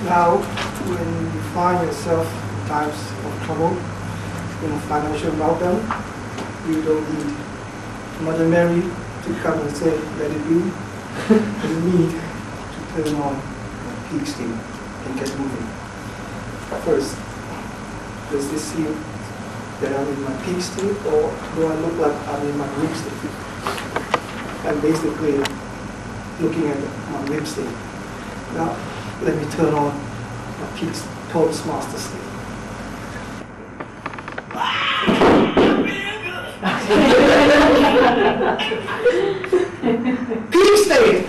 Now, when you find yourself in times of trouble, in a financial meltdown, you don't need Mother Mary to come and say, let it be. You need to turn on the peak state and get moving. First, does this seem that I'm in my peak state, or do I look like I'm in my REM state? I'm basically looking at my REM state. Now, let me turn on my peak Toastmasters state. Peak state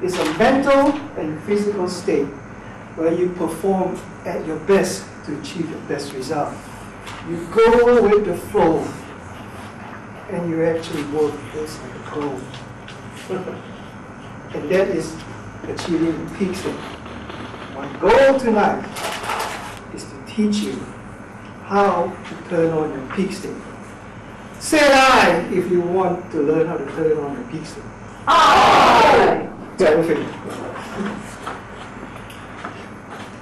is a mental and physical state where you perform at your best to achieve your best result. You go with the flow, and you actually work just like a pro. And that is achieving the peak state. My goal tonight is to teach you how to turn on your peak state. Say aye if you want to learn how to turn on your peak state. Aye! Terrific.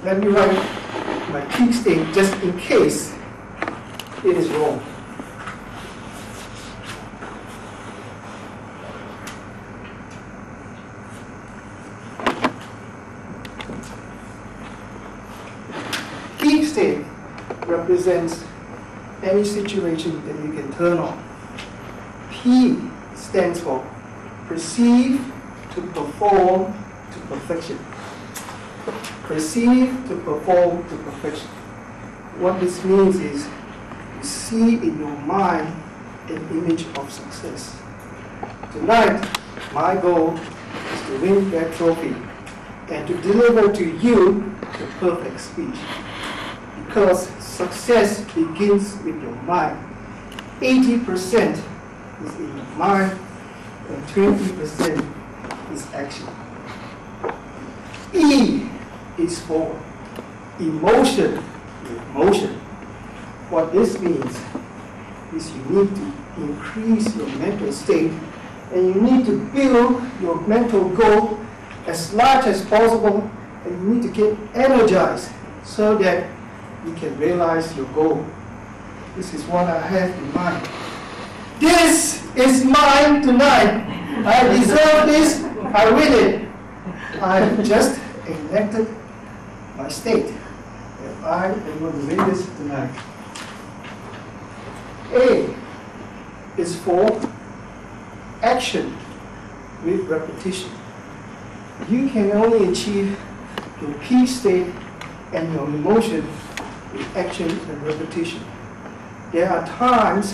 Let me write my peak state just in case it is wrong. Peak state represents any situation that you can turn on. P stands for perceive to perform to perfection. Perceive to perform to perfection. What this means is you see in your mind an image of success. Tonight, my goal is to win that trophy and to deliver to you the perfect speech. Because success begins with your mind. 80% is in your mind and 20% is action. E is for emotion with motion. What this means is you need to increase your mental state and you need to build your mental goal as large as possible, and you need to get energized so that you can realize your goal. This is what I have in mind. This is mine tonight. I deserve this. I win it. I have just enacted my state. And I am going to win this tonight. A is for action with repetition. You can only achieve your peak state and your emotion with action and repetition. There are times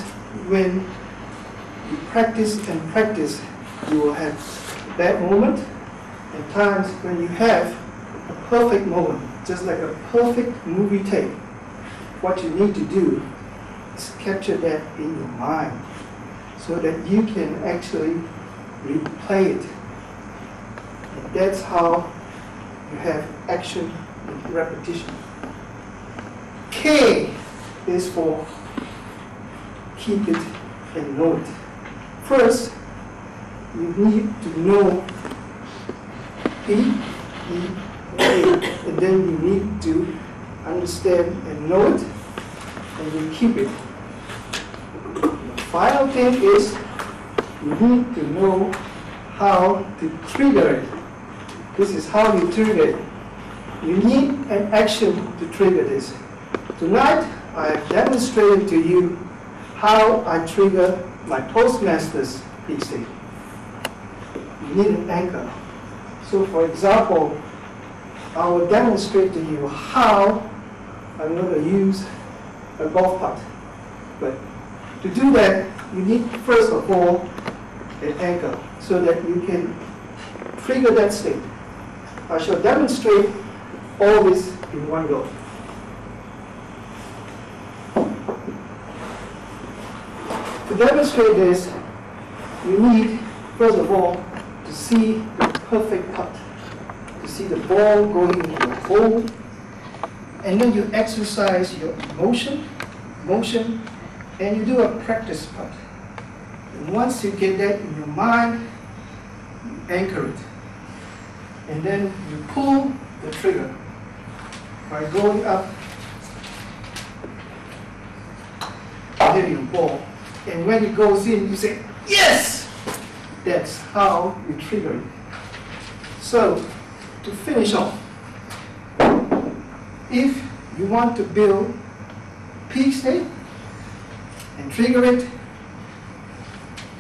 when you practice and practice, you will have a bad moment, and times when you have a perfect moment, just like a perfect movie tape. What you need to do is capture that in your mind so that you can actually replay it. And that's how you have action and repetition. K is for keep it and know it. First, you need to know P, E, A, and then you need to understand and know it, and you keep it. The final thing is you need to know how to trigger it. This is how you trigger it. You need an action to trigger this. Tonight, I have demonstrated to you how I trigger my Toastmasters peak state. You need an anchor. So for example, I will demonstrate to you how I'm going to use a golf putt. But to do that, you need first of all an anchor so that you can trigger that state. I shall demonstrate all this in one go. To demonstrate this, you need, first of all, to see the perfect putt, to see the ball going into the hole, and then you exercise your motion, and you do a practice putt. And once you get that in your mind, you anchor it. And then you pull the trigger. by going up and hitting the ball. And when it goes in, you say, yes! That's how you trigger it. So, to finish off, if you want to build peak state and trigger it,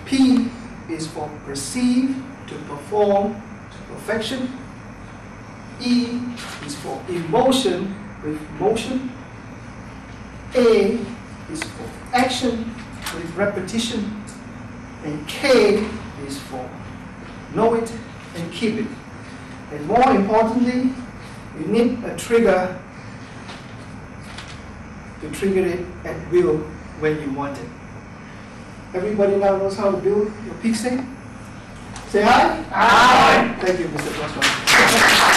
P is for perceive to perform to perfection. E is for emotion with motion. A is for action with repetition. And K is for know it and keep it. And more importantly, you need a trigger to trigger it at will when you want it. Everybody now knows how to build your peak state? Say hi. Hi. Thank you, Mr. Toastmaster.